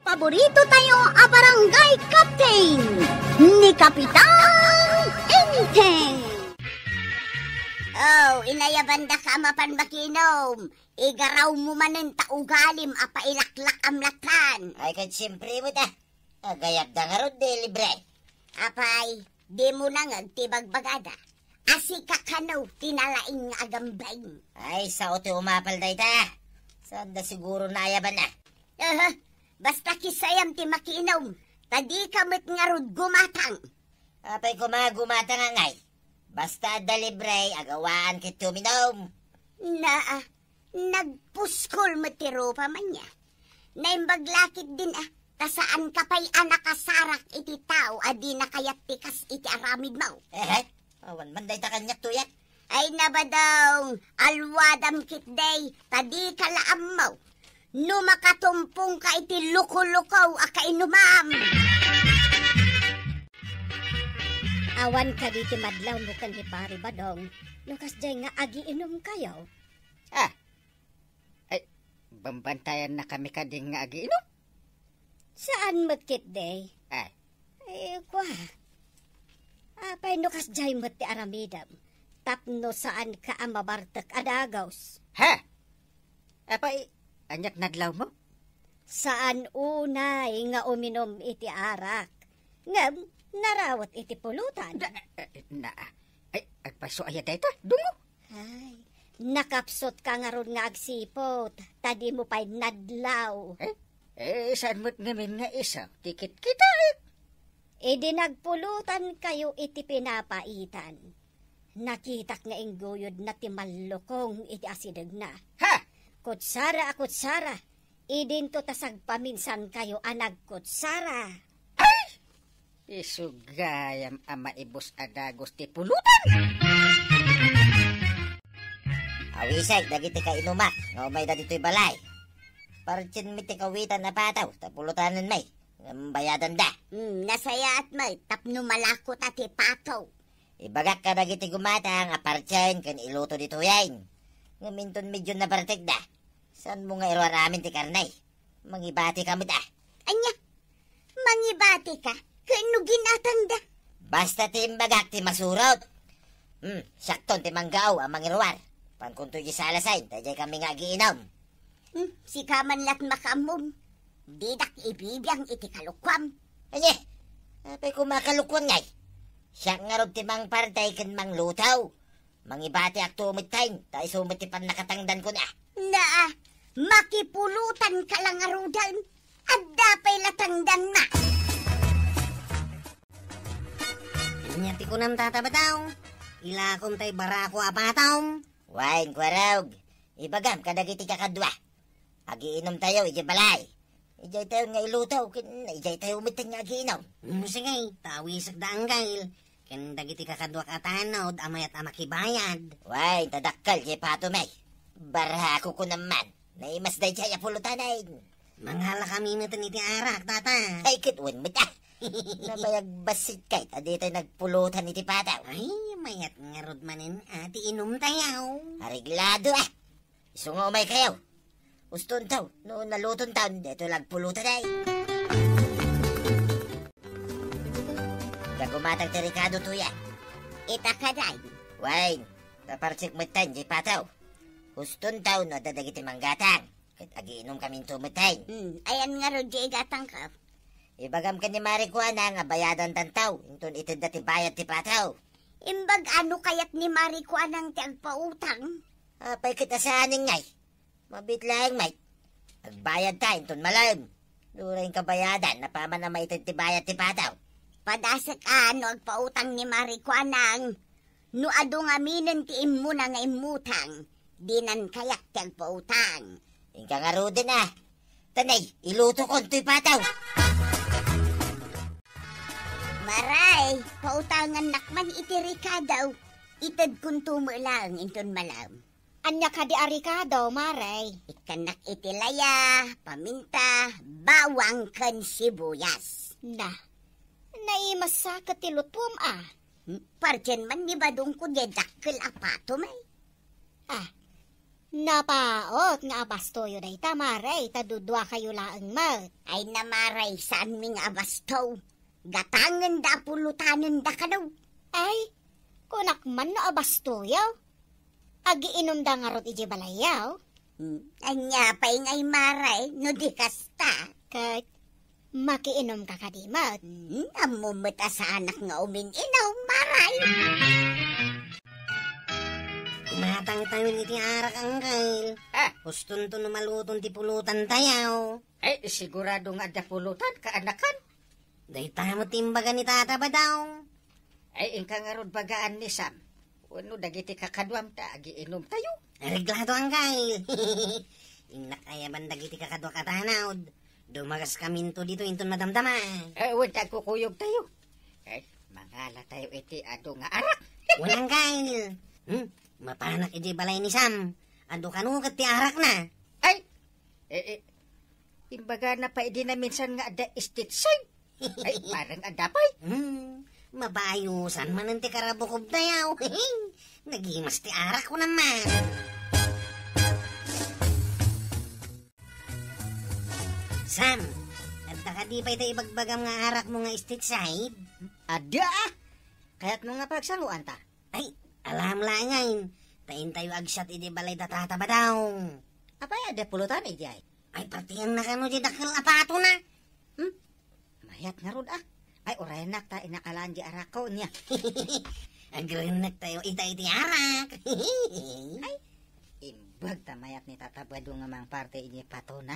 Paborito tayo a barangay captain ni Kapitan Enteng. Oh, inayabanda ka mapan makinom. Igaraw mo manin taugalim apa ilaklak amlatan. Ay kad siyempre mo ta. Agayab da nga ron de libre. Apay, di mo na ngagtibagbagada. Asi kakanaw tinalaing nga agambay. Ay sa oto umapal day ta. Saan da siguro nayaban na. Basta kisayam ti makinom. Tadi kamit nga rod gumatang. Apay kumagumata nga ngay. Basta da libre, agawaan kit tuminom. Nagpuskol matiro pa man niya. Naimbaglakit din tasaan ka pa'y anakasarak iti tao, adi na kayat tikas iti aramid mo. Awan man day ta kanyak tuyat. Ay nabadaw, alwadam kit day, tadi kalaam mo. No makatumpong ka iti luko-lukaw akainumam. Awan ka di ti madlaw mo kan hipari badong. Lukas jay nga agiinom kayo. Ay, bambantayan na kami kading nga agiinom. Saan magkit day? Ay, kwa. Apay lukas jay mo ti aramidam. Tapno saan ka amabartak adagaws. Apay, anyak nadlaw mo? Saan unay nga uminom iti arak? Ngam, narawat iti pulutan. Ay, agpaso ayat ito, dungo. Ay, nakapsot ka nga ron nga agsipot. Tadi mo pa'y nadlaw. Saan mo't ngamin nga isa? Tikit kita Idi nagpulutan kayo iti pinapaitan. Nakitak nga ingguyod na timalukong iti asidag na. Kutsara. Idin to tasag paminsan kayo anagkutsara. Isugayam ama ibus adagos ti pulutan. Awisay, dagiti ka inumak. Nga umay da dito'y balay. Parchin mi ti kawitan na pataw. Tapulutanan may. Bayadan da. Nasaya at may tapno malakot at ipataw. Ibagak ka dagiti gumatang aparchin kan iluto dito yain. Ngaminton medyo na partik da. Saan mo nga iruan namin ti karnay? Mangibati kami da. Anya, mangibati ka? Kano ginatang da? Basta ti imbagak ti masurot. Sakton ti manggaw ang mangiruar. Pankuntoy di salasay, tajay kami nga giinom. Si kaman lat makamum. Didak ibibiyang iti kalukwam. Anye, apay kumakalukwam ngay. Siya nga rob ti mang partay kan mang lutaw. Mangibati ak tumit tayo, tayo sumit ti pan nakatangdan ko na. Makipulutan ka lang arudan. At dapay latangdan na. Inyati ko nam tatabataw. Ilakom tay barako apataw. Wain kwarog. Ibagam kadagiti kakadwa. Agiinom tayo, ije balay. Ijay tayo nga ilutaw, ijay tayo umitin nga agiinom. Sige, tawisak da anggail. Ken dagiti kakadwa katanod, amayat amakibayad. Wain, tadakal kay pato may. Barako ko naman. Naimas day siya pulutanin. Manghala kami nito iti arak, tata. Ay, kitwan mo ta. Nabayag basit kay, tadi tayo nagpulutan iti pataw. Ay, mayat nga rod manin, ati inom tayo. Ariglado Isungomay kayo. Uston taw, noon naluton taon, dito nagpulutan ay. Kagumatang ti Ricardo tuya. Itakaday. Wain, taparsik matan, di pataw. Uston taon, nadadagiti manggatang. Kat agiinom kaming tumatay. Ayan nga ro, di gatang ka. Ibagam ka ni Maricuana nga bayadan tantaw. Inton itid ti bayad ti pataw. Imbag ano kayat ni Maricuana ang tiagpautang? Apay kita sa aning ngay. Mabitlaeng may. Agbayad ta, inton malam. Luraing kabayadan, napaman na maitid ti bayad ti pataw. Padasak ano agpautang ni Maricuana ang no adong aminin ti imu na nga imutang. Dinan kayak tiagpautang. Ingka nga rudin Tanay, iluto ko to'y pataw. Maray, pautangan nakman iti Ricardo. Itad kung tumulang inton malam. Anya ka di Ricardo, Maray. Ikanak iti laya, paminta, bawang kan sibuyas. Naimasa ka ti lutuam Parjan man ni badong ko di dakkel apato may. Napaot nga abastoyo day tamaray, tadudwa kayo laang mat. Ay namaray, saan mi nga abasto? Gatangan da pulutanan da kanaw. Ay, kunak man no abastoyo. Agiinom da nga rot iji balayaw. Anya pa'y ngay maray, no di kasta. Kat, makiinom ka kadimat. Amumata sa anak nga umin-inaw, maray. Matang tayo iti arak ang kail. Huston to numalutong ti pulutan tayaw. Ay, sigurado nga da pulutan, kaanakan. Day tayo timbaga ni tata ba daw? Ay, ingka nga rod bagaan ni Sam. Ano, dagiti kakadwam ta, agiinom tayo. Reglado ang kail. Ingnak kaya ban dagiti kakadwa katanawd. Dumagas kaminto dito inton madamdama. Ay, wala kukuyog tayo. Ay, mangala tayo iti ado nga arak. Walang kail. Mapanak iti balay ni Sam. Ado kanukat ti arak na. Ay, imbaga na pa idi na minsan nga ada estate side. Ay, parang adapay. Mabayusan man ang ti karabukob tayaw. Nagimas ti arak ko naman. Sam, adda ka di pa ito ibagbagam nga arak mo nga estate side? Ada! Kaya't mo nga pagsaluan ta. Ay, alam lang ngayon. Tain tayo agsat iti balay datata ba daw? Apay, ada pulutan iti ay. Ay, pati ang nakano di dakil apato na. Mayat nga rod Ay, orayanak ta, inakalaan di arako niya. Agrinak tayo iti arak. Ay, imbag ta mayat ni tatabado nga mang parte ini pato na.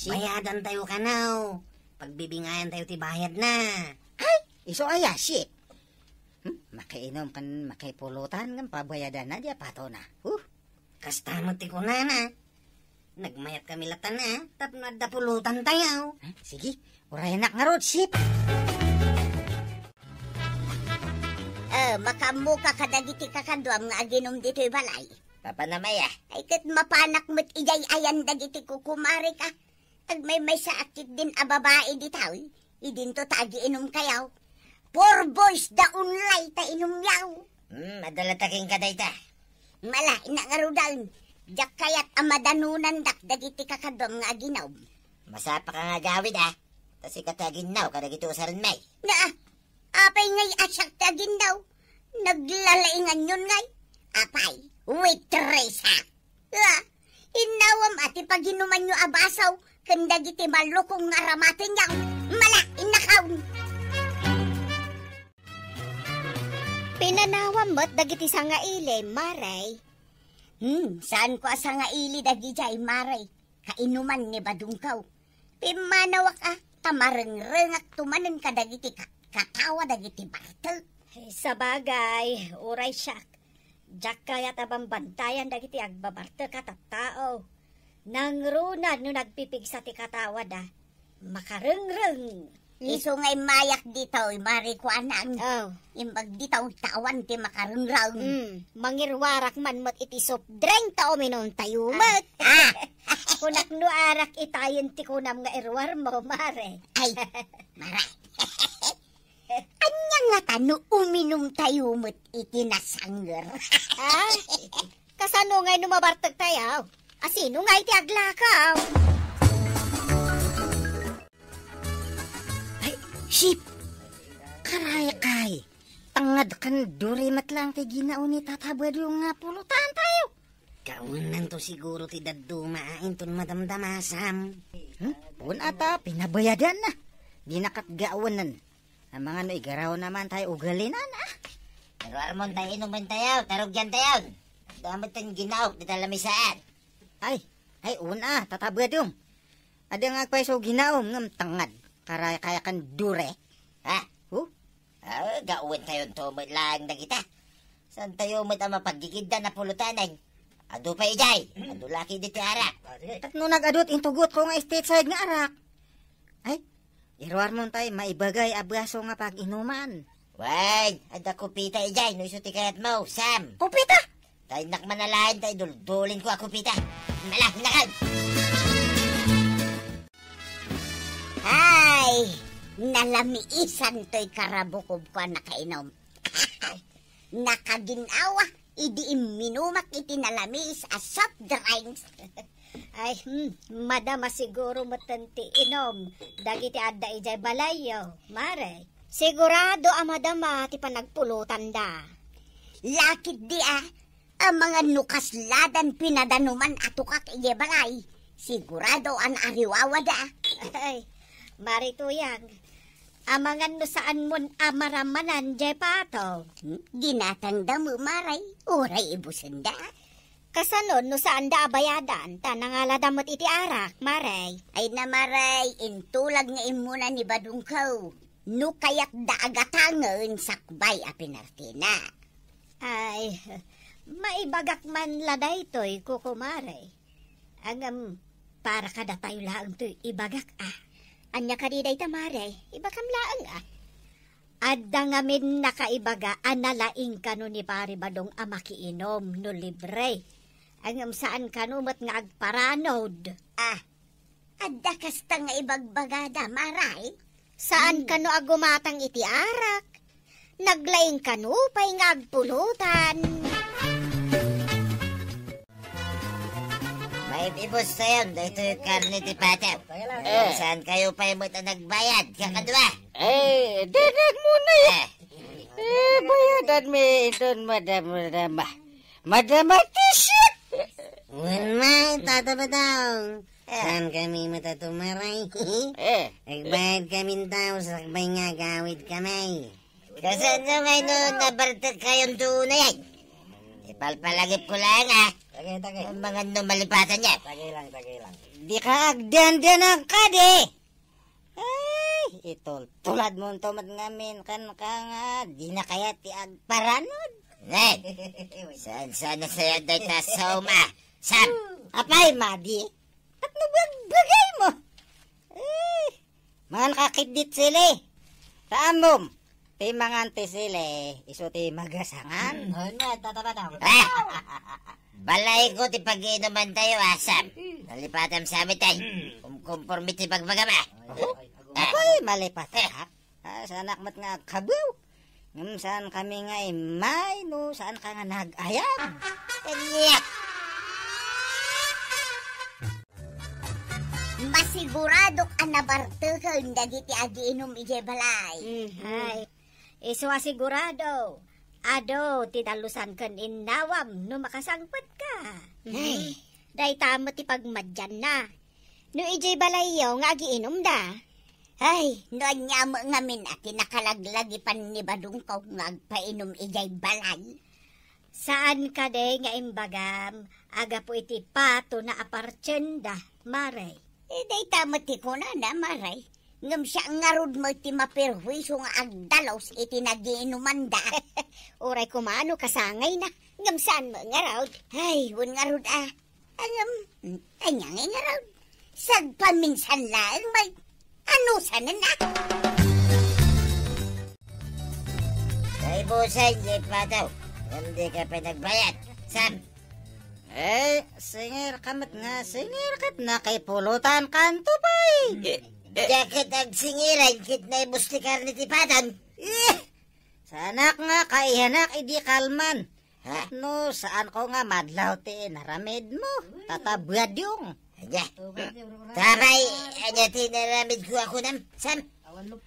Bayadan tayo kanaw. Pagbibingayan tayo ti bayad na. Ay, iso aya, shit. Makainom kan makipulutan ng pabayadan na di pato na. Kastamot ti kunana. Nagmayat kami latan na, tap nadapulutan tayo. Sige, orayanak nga rod, shit. Makamuka kadagiti kakadwam nga aginom dito'y balay. Papanamaya. Ay kat mapanak mo't ijay ayan dagiti kukumari ka. Ag may sa akit din a babae ditaw. Idin to tagi inom kayaw. 4 boys da unlay ta inom yaw. Madalataking ka day ta. Mala, inangarudan. Diyak kayat amadanunan dak dagiti kakadwam nga aginaw. Masapa ka nga gawid Tas ikataginaw kadagiti usaran may. Apay ngay asyak taginaw. Naglalaingan yun ngay. Apay, waitress ha. Inawam ati paginuman nyo abasaw. Kandagiti malukong naramatin yaw. Mala, inakaw. Pinanawam mo't dagiti sa nga ile, maray. Saan ko asa nga ili dagijay, maray? Kainuman ni badungkaw. Pimanawak tamareng-rengak tumanen ka dagiti katawa dagiti bartel. Sa bagay, uray siyak. Diyak kaya tabang bantayan dagiti agbabartel katatao. Nangrunad no nagpipig sa ti katawa makareng-reng. Iso ngay mayak ditaw, marikuanang. Imbag ditaw tawan ti makarungraw. Mangirwarak man mat iti soft drink ta uminom tayo mat. Kunak no arak itayon ti kunam nga irwar mo, mare. Ay, mara. Anya nga tano uminom tayo mat iti nasangger. Kasano ngay numabartag tayo? Asino nga iti aglakaw? Ship! Karay-kay! Tangad kan durimat lang ti ginao ni tatabad yung nga pulutan tayo. Kaunan to siguro ti daddumain ton madamdamasam. Pun ata, pinabayadan na. Di nakatgaawanan. Ang mga no igaraw naman tayo ugalinan Pero armon tayo inuman tayo, tarugyan tayo. Damit tayong ginao, di talamisaan. Ay, una, tatabad yung. Ada nga paiso ginao ngam tangad. Kaya kan dure. Gawin tayo tumod lang na kita. Saan tayo mo mapagigida na pulutanan? Ado pa ijay. Ado laki di ti arak. Tatno nagadot intugot ko nga state side nga arak. Ay, irwar mo tayo maibagay abraso nga pag-inuman. Wag, ada kupita ijay. No iso ti kayat mo, Sam. Kupita? Tayo nakmanalain tayo, duldulin ko a kupita. Nakal! Ay, nalamiisan to'y karabukob ko nakainom. Nakaginawa, idi minumak iti nalamis as soft drinks. Ay, madama siguro matanti inom. Dagiti adda ijay balayo, mare. Sigurado madama ti panagpulutan da. Lakit di ang mga nukasladan pinadanuman atukak ije balay. Sigurado ang ariwawa da. Ay, mare tuyang. Amangan no saan mon amaramanan jay pato. Ginatanda mo maray, uray ibusan da. Kasanon no saan da abayadan, tanangala damot iti arak, maray. Ay na maray, intulag nga imuna ni Badungkaw. No kayak da agatangan sakbay a pinartina. Ay, maibagak man laday to'y kukumare. Ang para kada tayo lang to'y ibagak Anya kadiday tamare, ibakam laang Adda ngamin nakaibaga analaing kano ni pari badong amakiinom no libre. Ang saan kano mat nga agparanod. Adda kasta nga ibagbagada maray. Saan kano agumatang iti arak. Naglaing kano pa'y nga agpulutan. May ibos tayo, dito yung karne ti Pataw. Saan kayo pa yung nagbayad, kakadwa? Dadag muna bayadan mi doon, madama t-shirt. Wala, Tata Badong. Saan kami matatumaray? Nagbayad kami tao sa sakbay nga gawid kami. Kasan nyo ngayon nabartag kayong tunay? Ipalpalagip ko lang Tagay. ang mga numalipatan niya. Tagay lang. Di ka agdan-danan ka di. Ay, itol. Tulad mo tomat ngamin kan ka nga. Di na kaya ti agparanod. Saan na sa'yo doy ta soma? Sam! Apay, madi. At nagbagay mo. Ay, mga nakakidit sila. Taamom. Ti mangante sila. Iso ti magasangan. Balay ko ti pag-iinuman tayo, Sam. Nalipatan sa amin tayo. Kumpormit ti pagbagama. Apay, malipat ha. Sa anak mat nga kabaw. Saan kami nga may no. Saan ka nga nag-ayam. Kanyak! Masigurado ka nabartakan dagiti agiinom ije balay. Ay, iswa sigurado. Ado, tidalusan kan innawam no makasangpat ka. Ay, day tamo ti pagmadyan na. No ijay balayaw nga agiinom da. Ay, noon niya mo ngamin at nakalaglag ipan ni Badungkaw nga agpainom ijay balay. Saan ka de nga imbagam, aga po iti pato na apartsenda, maray. Day tamo ti ko na maray. Ngam siya ngarod mo ti mapirhuiso nga agdalaw sa iti nagiinuman da. Uray kumano kasangay na, ngam saan mo ngarod? Ay, wun ngarod Angam, kanyang ngarod. Sagpaminsan lang may ano sana na. Ay, busay, di Pataw. Hindi ka pa nagbayad. Sam! Singir kamat nga, singir kat na kay pulutan kanto pa'y. Jacket ang singiran, kit na ibus ti karni ti Patan. Sanak nga, kaihanak, idi kalman. Ha? No, saan ko nga madlaw ti naramid mo. Tatabad yung. Anya. Tabay, anya tinaramid ko ako nam. Sam!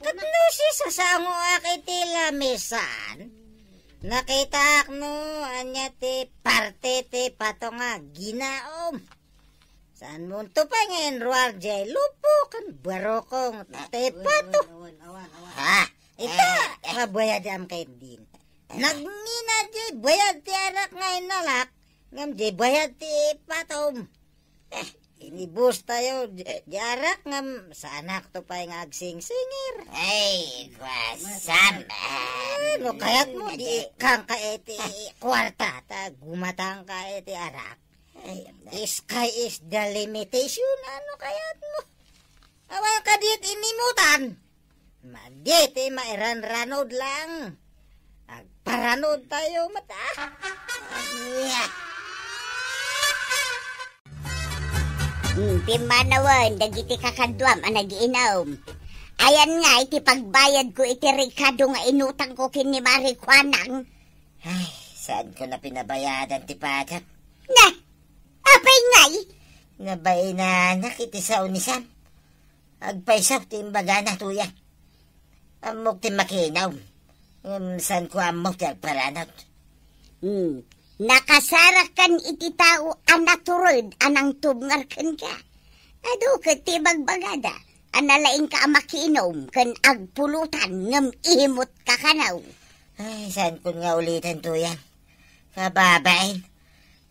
Katno si sasango akiti lamisan. Nakita no, anya ti parte ti pato nga ginaom. Saan mo to pa ngayon, ruwag jay lupo kan barokong ti pato. Ha? Ita, mabayad am kay din. Nagmina jay bayad ti anak ngayon nalak. Ngam jay bayad ti patom. Inibus tayo, jarak ngam sa anak to pa yung agsing-singir. Ay, Sam! No, kaya't mo di kang kaeti kwarta, ta gumatang kaeti arak. Sky is the limitation, ano kaya't mo? Awan ka dit inimutan. Maditi, mairan-ranod lang. Agparanod tayo mata. Timanawan, dagiti kakadwam ang nagiinom. Ayan nga, iti pagbayad ko iti Ricardo nga inutang ko kin ni Marikwanang. Ay, Saan ko na pinabayadan ti Patap? Na, apay ngay. Nabay na nakiti sa unisam. Agpaisaw ti imbaga na tuya. Amok ti makinaw. Saan ko amok ti agparanot. Nakasarakan iti tao anaturod anang tubngarkan ka. Ado ka ti bagbagada. Analaing ka makinom kan agpulutan ngam ihimot ka kanaw. Ay, saan ko nga ulitan tuya? Kababain.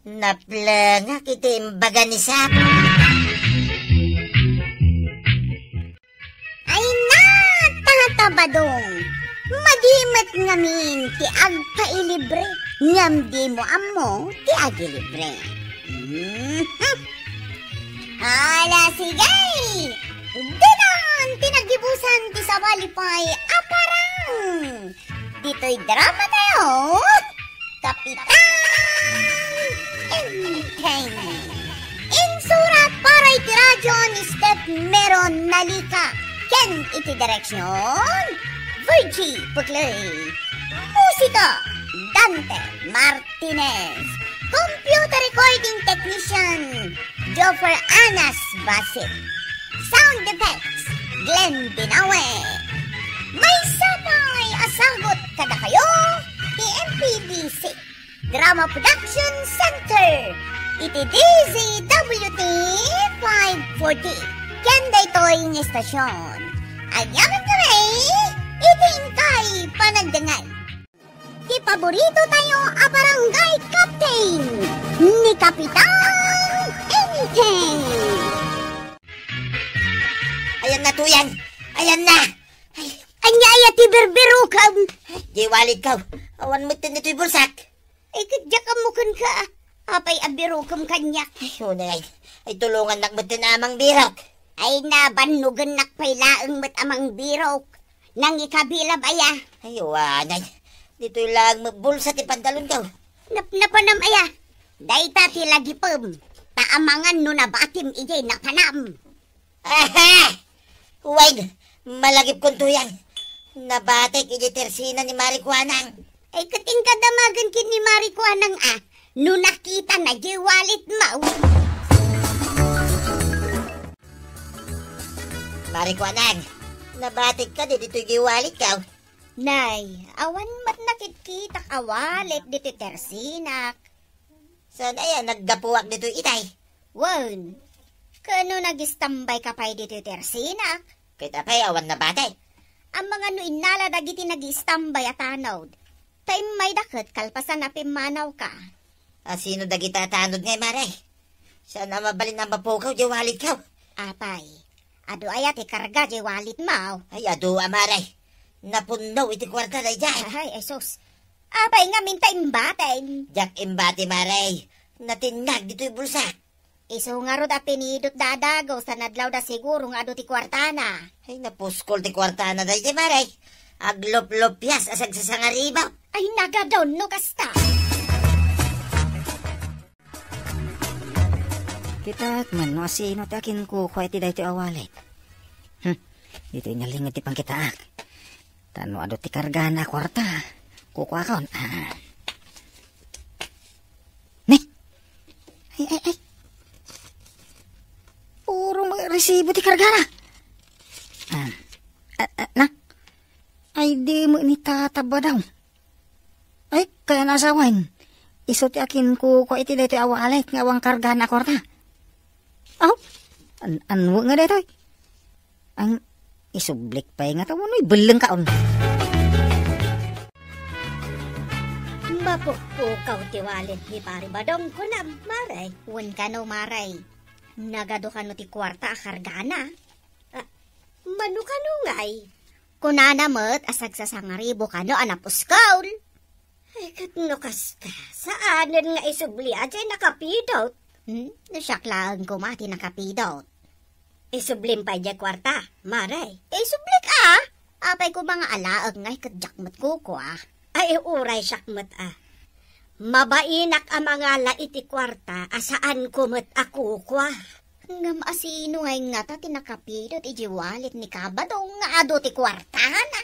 Naplanga kiti imbaga ni Sap. Ay na, tatabadong. Madimat ngamin ti agpailibre. Ngam di mo amo ti agilibre. Hala sigay! Dadan! Tinagibusan ti sawalipay aparang! Dito'y drama tayo! Kapitan Enteng! Insurat para iti radyo ni Step Meron Nalika. Ken iti direksyon Virgie Puklay. Musika Dante Martinez. Computer recording technician Joffer Anas Basit. Sound effects Glenn Dinawe. May sapay asagot kada kayo ti MPDC Drama Production Center iti DZWT 540 kenda ito'y ng estasyon. Agyaman kami itingkay panagdangay. Ti paborito tayo a barangay captain ni Kapitan Enteng. Ayan na tuyan. Ayan na. Anya ti berbero ka. Di walid ka. Awan mo tinito'y bulsak. Ay kadya ka mo kan ka. Apay abiro kam kanya. Ay, unay. Ay tulungan nakbutin amang birok. Ay nabanugan nakpailaang mat amang birok. Nang ikabila baya. Ay, wanay. Dito'y lang mabulsa ti pantalon ka. Napanam aya. Dayta ti lagi pem. Taamangan no nabatim ijay napanam. Aha! Huwag, malagip kong tuyang. Nabatik iji tersina ni Marikuanang. Ay kating kadamagan kin ni Marikuanang no nakita na jiwalit mau. Marikuanang, nabatik ka di dito'y giwalit ka. Nay, awan mat nakitkitak awalit dito tersinak. Saan yan, naggapuwak dito'y itay? Wan, kano nagistambay ka pa'y dito tersinak? Kita pa'y awan na batay. Ang mga no inala dagiti nagistambay at tanod. Tayo may dakot kalpasan na pimanaw ka. Sino dagita tanod ngay, Maray? Saan na mabalin ang mapukaw, jiwalit ka? Apay, ado ayat ikarga jiwalit mau. Ay, ado, Maray. Napunaw iti kwarta na dyan. Ay, sus. Apay nga minta imbatay. Jak imbati, Maray. Natinag dito'y bulsa. Iso nga rod apinidot dadagaw sa nadlaw da siguro nga ado ti kwartana. Ay, napuskol ti kwarta na dyan, Maray. Aglop-lopyas asag sa sangaribaw. Ay, nagadon no kasta. Kita man no sino takin ko kway ti dayto awalit. Dito inalingad ti pangkitaak. Tano ado ti karga na kwarta. Kukuha kaon. Nih. Ay. Puro resibo ti karga na. Na. Ay di mo ni tataba daw. Ay kaya nasawan. Iso ti akin kukuha iti dayto awalit nga awang karga na kwarta. Oh, anwo nga dito. Ang isublik pa nga tamo noy beleng kaon. Mapupukaw ti walit ni pari badong ko na, Maray. Wan ka no, Maray. Nagado ka no ti kwarta akargana. Manu ka no ngay. Kunana mo't asag sa sangaribo ka no anapuskaw. Ay kat no kasta. Saanan nga isubli ajay nakapidot. Nasyaklaan ko mati nakapidot. Isublim pa dya kwarta, Maray. Isublik Apay ko mga alaag ngay kadjakmat ko Ay uray syakmat Mabainak ang mga laiti kwarta asaan kumot ako kwa. Ngam asino ngay nga ta tinakapidot ijiwalit ni kabadong nga ado ti kwarta na.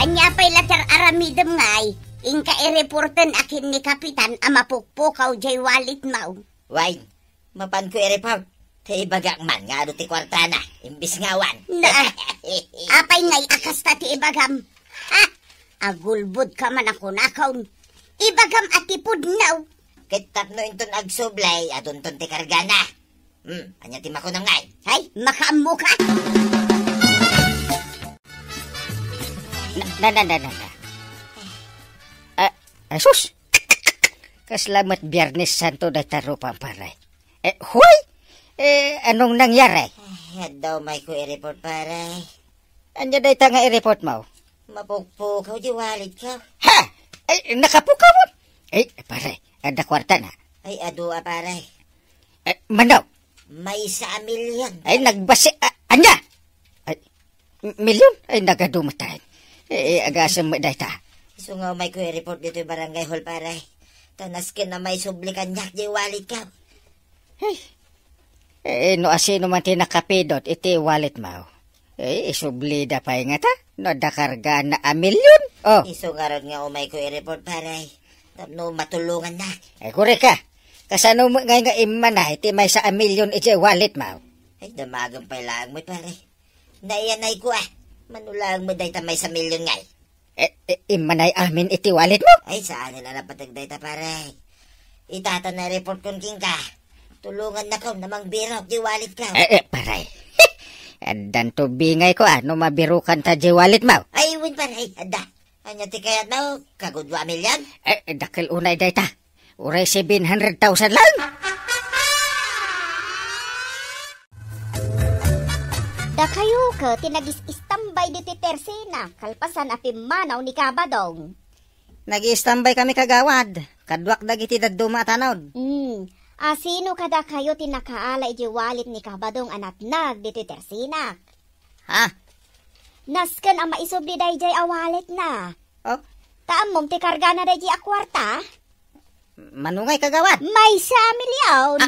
Anya pa'y latar aramidem ngay. Ingka i-reporten akin ni Kapitan ang mapukpukaw jay walit mau. Why? Mapan ko i-report. Tay ibagak man nga ado ti kwarta na. Imbis ngawan. Na, apay ngay akas ta ti ibagam. Ha? Agulbud ka man ako nakaw. Ibagam atipod naw. Kit tapno inton agsublay adun ton ti karga na. Anya ti makunam ngay. Hay, makaammo ka. Na. Sus! Kaslamat Biyernes Santo na taro pamparay. Huy! Anong nangyari? Yan daw may ko i-report paray. Anya day nga i-report mo? Mapukpukaw di walit ka. Ha! Nakapukaw mo? Paray, ada kwarta na. Ay adua paray. Manaw? May 1 milyon. Nagbasi... Anya? Milyon? Nagadumatay. Agasam mo day ta. So nga may ko i-report dito yung barangay hall paray. Tanaskin na may sublikan nyak di walit ka. No asino man tinakapidot iti wallet mo. Isublida pa nga ta. No dakarga na 1 milyon. Oh. Iso nga ron nga umay ko i-report paray. Tapno matulungan na. Kure ka. Kasano mo nga imana iti may 1 milyon iti wallet mo. Ay damagang pa lang mo paray. Naiyanay ko manulang mo day tamay 1 milyon ngay. Imanay amin iti wallet mo? Ay, saan nila napatagday ta paray? Itata na report kon king ka. Tulungan na ka namang birok, di wallet ka. Paray. Adan to bingay ko no mabirukan ta di wallet mo? Ay, win paray, ada. Anya ti kayat mo, kagud 2 milyon? Dakil unay day ta. Uray 700,000 lang. Da kayo ka, tinagis-istambay dito tersena, kalpasan api manaw ni Kabadong. Nag-istambay kami kagawad. Kadwak dagiti daduma tanod. Sino kada kayo tinakaala iti walit ni Kabadong anatnag dito tersena? Ha? Nasken ang maisubli day jay awalit na. Oh? Taamom ti karga na day jay akwarta? Manungay kagawad. May 1 milyon.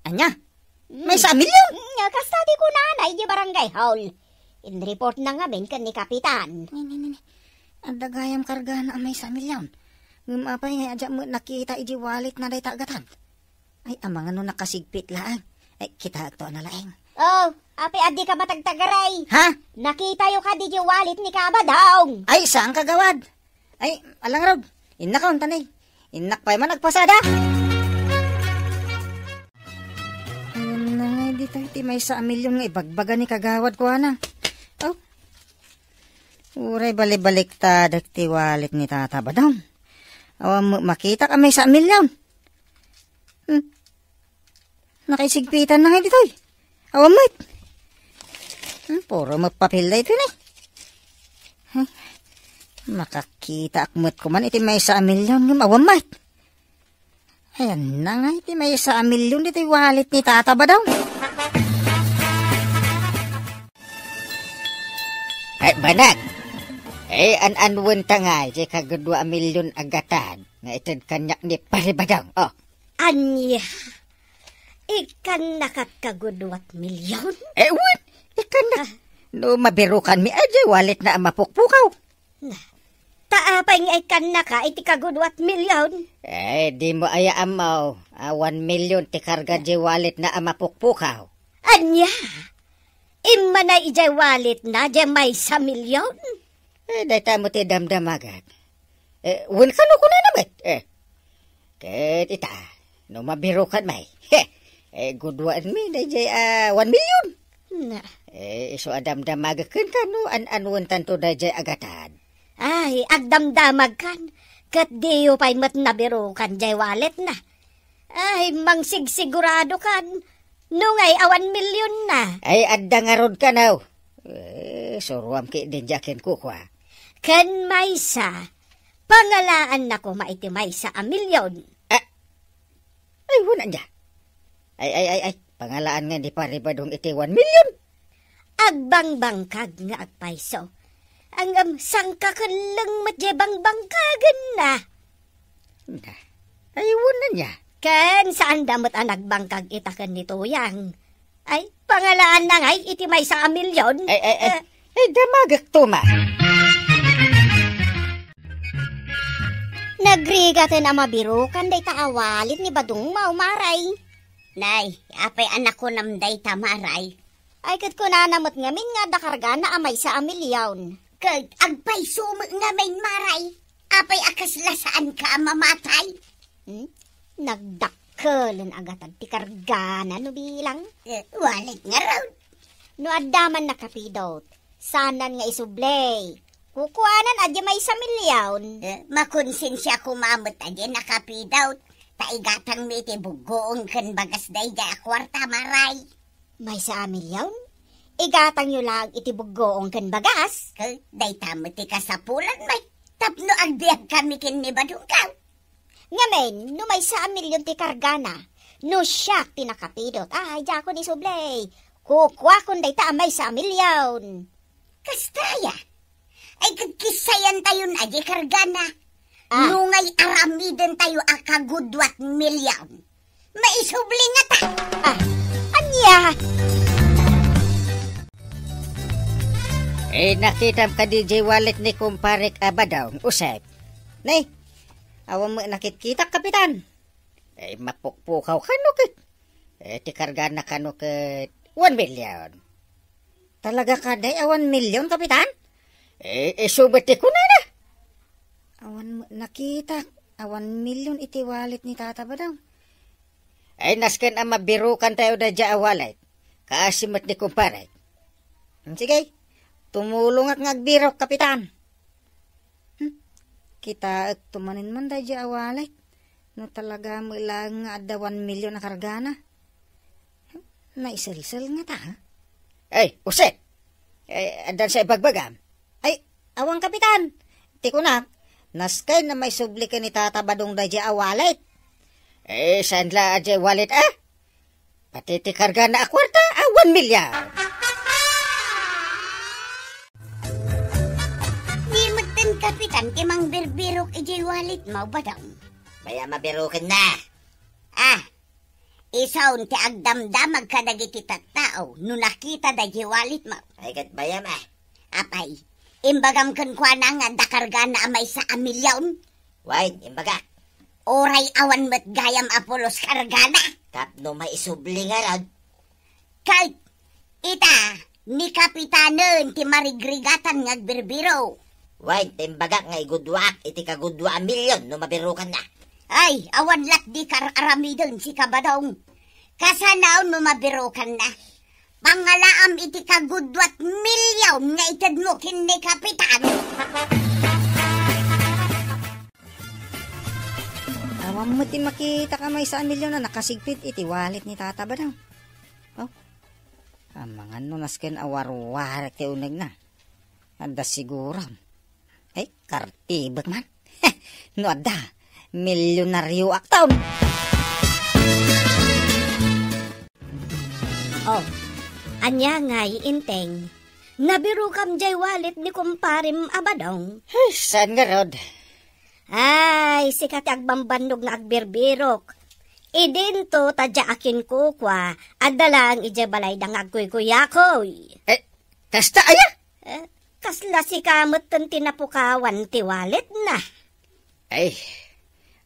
Anya? May 1 milyon? Kastadi ko nanay di barangay hall. In-report na nga ben kan ni Kapitan. Ang dagayam karga na may 1 milyon. Ngumapay nga adya mo nakita iji wallet na day tagatan. Ay, amang ano nakasigpit lang. Ay, kita to na laeng. Oh, api adi ka matagtagaray. Ha? Nakita yung ka di wallet ni Kabadong. Ay, saan kagawad? Ay, alang rod. Inak ka tanay. Inak pa man nagpasada. Ayun na nga, di tayo may 1 milyon nga ibagbaga ni kagawad ko na. Oh. Uray balik-balik ta dagti wallet ni Tata Badong. Awa makita ka may 1 milyon. Nakaisigpitan na nga dito. Awa mat. Puro magpapil na ito na. Makakita akmat ko man iti may 1 milyon ng awa mat. Ayan na nga iti may 1 milyon iti wallet ni Tata Badong. Ay banag. An-anwan ta nga iti kagad 2 milyon agatan. Nga itid kanyak ni Paribadong. Oh. Anya, ikan nakakagudwat milyon? What? Ikan na. No, mabirukan mi aja wallet na mapukpukaw. Taapay nga ikan naka, iti kagudwat milyon? Di mo aya amaw. 1 milyon ti karga di wallet na mapukpukaw. Anya, imma na ijay wallet na, di may 1 milyon? Dahita mo ti damdamagat. Wan ka no kuna naman. Ket ita, no mabirukan may. Gudwaan mi, dahil 1 milyon. Na. So adamdamag kan no, an-anwan tanto dahil agatan. Ay, agdamdamag kan. Kat diyo pa'y mat nabirukan jay wallet na. Ay, mangsigsigurado kan. Nungay 1 milyon na. Ay, adda nga rod ka now. Suruam ki din jakin kukwa. Kan maysa, pangalaan na ko maiti maysa 1 milyon. Ay, wala niya. Ay, pangalaan nga di Paribadong iti 1 milyon. Agbangbangkag nga agpaiso. Ang sangka kan lang matjebang-bangkagan na. Ay, wala niya. Kan saan damot ang nagbangkag itakan ni Tuyang. Ay, pangalaan na ngay iti maysa 1 milyon. Ay, damagak tuma. Nagrigatan ang mabirukan day taawalit ni Badong Mau, Maray. Nay, apay anak ko namday tamaray. Ay kat ko nanamot ngamin nga dakarga na amay sa amilyawn. Kag agpay sumo nga may maray. Apay akasla saan ka mamatay. Nagdakkelan agatan ti kargana no bilang. Walit nga raw. No addaman nakapidot. Sanan nga isublay. Kukuanan adya may sa milyawn. Makonsensya ko mamot adya nakapidaw. Taigatang may tibugoong kan bagas day da kwarta maray. May sa amilyawn? Igatang nyo lang itibugoong kan bagas. Day tamo ti kasapulan may tapno agbiag kami kin ni Badungkaw. Ngamen, no may sa amilyon ti kargana. No siya tinakapidot. Ay, dako ni sublay. Kukwa kun day ta may sa amilyawn. Kastaya. Ay kagkisayan tayo na di kargana. Nungay aramiden tayo akagudwat milyawn. Maisubli nga ta. Anya? Nakita ka DJ wallet ni kumparek Abadaw. Usap. Nay, awan mo nakikita, kapitan. Mapukpukaw ka nukit. Ti karga na ka nukit 1 million. Talaga ka day 1 million, kapitan? Subati ko na. Awan mo nakita. 1 million iti wallet ni Tata Badaw. Nasken ang mabirukan tayo da dya wallet. Kaasimat ni kumparek. Sige, tumulong at ngagbirok, kapitan. Kita at tumanin man da dya wallet. No talaga mo ilang nga da 1 million na kargana. Naisilsil nga ta, ha? Uset! Adan sa ibagbagam. Awang kapitan. Ti ko na, naskay na may subli ka ni Tata Badong da dya wallet. Saan la dya wallet, Pati ti kargana a kwarta, 1 million. Di magtan kapitan, timang birbirok ijay walit mo, Badong. Baya mabirukan na. Isaon ti agdamdamag kadagiti tattao, no nakita da jiwalit mo. Ay kat bayam Apay, imbagam kan kwa na nga dakarga na amay sa amilyawn. Wait, imbaga. Oray awan mat gayam apolos kargana. Tapno maisubli nga rod. Kay, ita, ni kapitanen ti marigrigatan ngagbirbiro. Wait, imbaga nga igudwak, iti kagudwa milyon no mabirukan na. Ay, awan lat di kararamidon si Kabadong. Kasanaw no mabirokan na. Pangalaam iti kagudwat milyaw nga itad mo kin ni kapitan. Awan mo ti makita ka may 1 milyon na nakasigpit iti wallet ni Tata Badaw. Amangan no nasken awarwarak ti uneg na. Anda siguro. Kartibak man. No ada. Milyonaryo aktaon. Anya ngay inteng. Nabiru kam jay wallet ni kumparim Abadong. Saan nga rod? Ay, sikat agbambanog na agbirbirok. Idinto tadya akin kukwa. Adalang ija balay dang agkuy-kuyakoy. Kasta aya? Kasla si kamot tinapukawan ti wallet na.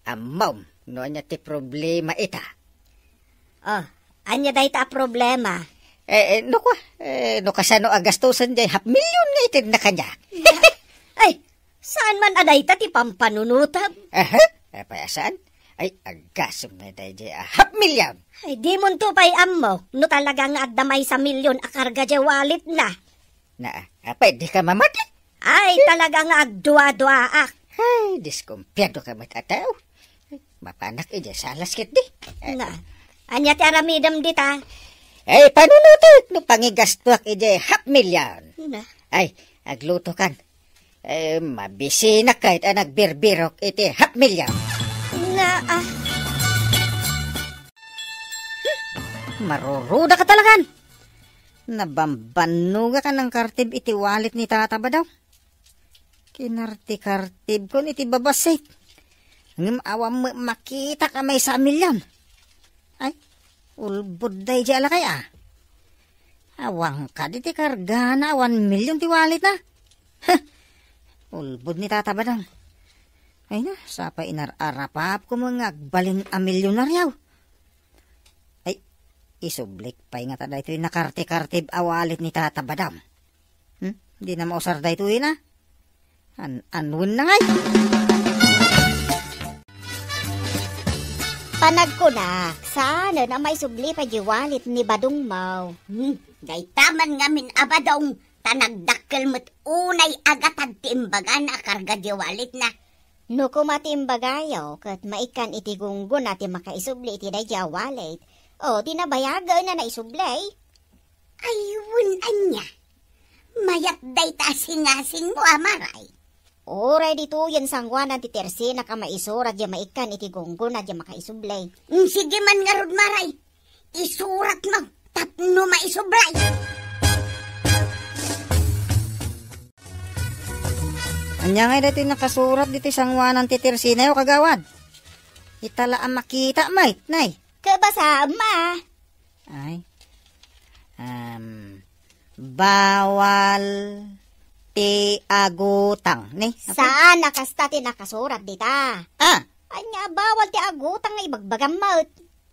Amaw, no anya ti problema ita. Anya day ta problema. No kasano agastusan jay 500,000 nga itin na kanya. Saan man aday ta ti pampanunutab? Payasaan? Agasum na day jay 500,000. Di mo to pay ammo, no talagang agdamay sa milyon akarga jay wallet na. Pwede ka mamati? Talagang agdua-duaak. Diskumpiyado ka matataw. Mapanak ija salas kit di. Anya ti aramidam dita. Panunutot no pangigastuak ija 500,000. Agluto kan. Mabisi na kahit nagbirbirok iti 500,000. Maruruda ka talagan. Nabambanuga ka ng kartib iti wallet ni Tata Badaw. Kinarti-kartib ko iti babasit. Ngam awam makita ka may 1 milyon. Ulbod day di ala kaya. Awang ka di ti karga na 1 milyon ti wallet na. Ulbod ni Tata Badang. Ay na, sa pa inararapap ko mga agbalin a milyonaryaw. Ay, isublik pa nga tada ito yung nakarte-kartib awalit ni Tata Badam. Di na mausar da ito na. Anwin na ngay. Panag ko na, sana na may subli pa jiwalit ni Badong Mau. Day taman nga min abadong tanagdakkel met unay agatag timbagan na karga diwalit na. No kumatimbagayo, kat maikan iti gunggun na ti makaisubli iti day jawalit. O, tinabayagan na naisublay. Ayun anya. Mayat day ta singasing mo amaray. Oray dito yan sangwanan ti tersi na kamaisurat di maikan iti gunggun na di makaisublay. Sige man nga rod maray. Isurat mo tapno maisublay. Anya nga dito nakasurat dito sangwanan ti Tersina yo kagawad. Itala ang makita mait, nay. Kabasa, ma. Ay. Bawal ti agutang, ni. Saan nakasta ti nakasurat dita? Ah, Anya, bawal ti agutang nga ibagbagam maut.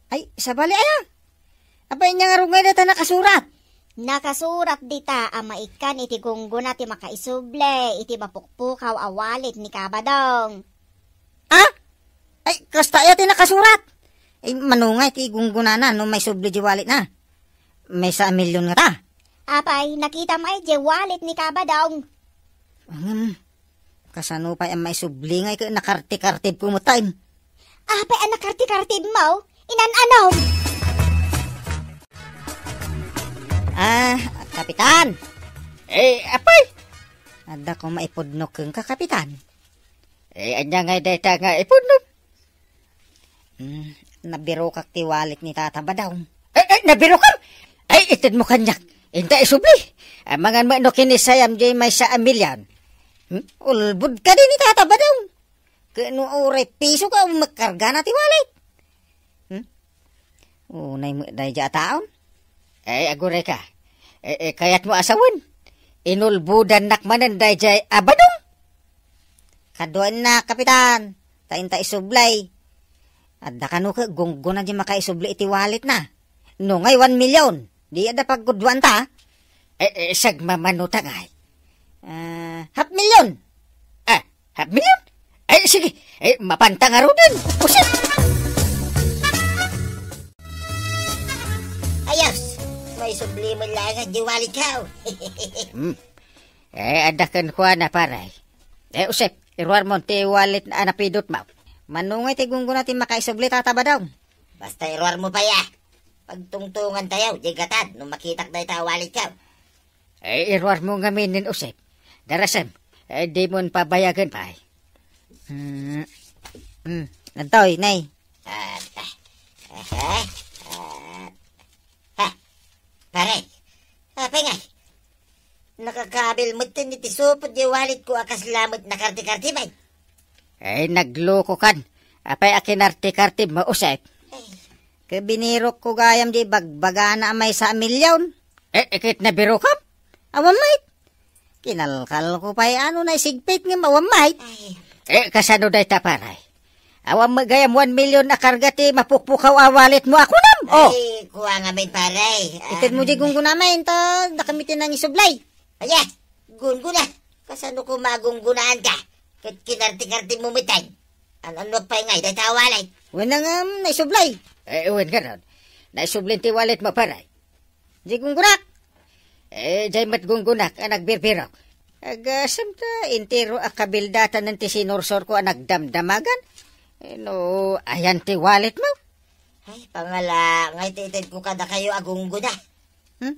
ay, sabali aya. Abay niya nga rungay dito nakasurat. Nakasurat dita ang maikan iti gunggun na ti makaisuble, iti mapukpukaw awalit ni Kabadong. Ah? Ay, kasta aya ti nakasurat. Ay, manungay ti gunggunana no may subli jiwalit na. May sa milyon nga ta. Apay, nakita mo ay walit ni Kabadong. Kasano pa ang may subli nga nakarte-kartib kumutayin. Apay, anak karti-kartib mo, inan-anom. Ah, kapitan. Apay? Ada ko maipudnok kang kapitan. Anya nga data nga ipudnok. Nabiro kak tiwalit ni Tata Badaw. Nabiro ka? Ay, itid mo kanyak. Inta isubli. Mga ano kinisayam jay may sa amilyan. Ulbud ka din ni Tata Badaw. Kano oray piso ka makarga na tiwalit. Unay mo dahi dya taon. Aguray ka. Kayat mo asawan. Inulbudan nakmanan dahi jay abadong. Kaduan na, kapitan. Tainta isublay. Adda kanu ka gunggo na di makaisubli iti wallet na. No ngay 1 million. Di ada pagkudwan ta. Sagmamanuta nga. 500,000. Half million? Sige. Mapanta nga ro din. Pusit. Ayos. May subli mo lang ang diwali ka. Adakan ko na paray. Usep, iruar mo ti wallet na napidot mo. Manungay ti gunggo natin makaisubli Tata Badaw. Basta iruar mo pa ya. Pagtungtungan tayo, di gatad, nung makitak na itawalit ka. Iruar mo nga minin, Usep. Darasam, di mo pabayagan pa. Nantoy, nay. Pare, apa nga? Nakakabil mo tin iti supot di walit ko akas lamot na karti-karti bay. Nagloko kan. Apay akinarte-karte mo, Usep. Kabinirok ko gayam di bagbagana may sa milyon. Ikit na biro ka? Awamait. Kinalkal ko pa'y ano na isigpit nga mawamait. Kasano day taparay? Awam magayam 1 million na karga ti mapukpukaw awalit mo ako nam. Ay, kuha nga may pare. Itid mo di gunggunamayin ta, nakamitin ng isublay. Aya, gunguna. Kasano ko magunggunaan ka? Kat kinarti-karti mo mitay. Ano pa ngay, day tawalay. Wala nga naisublay. Uwan ka ron. Naisublin ti walit mo paray. Di gunggunak. Jay mat gunggunak ang nagbirbirok. Agasam ta, intero akabildatan ng ti sinursor ko ang nagdamdamagan. No, ayan ti wallet mo. Ay, pangala, ngay titid ko kada kayo agunguna.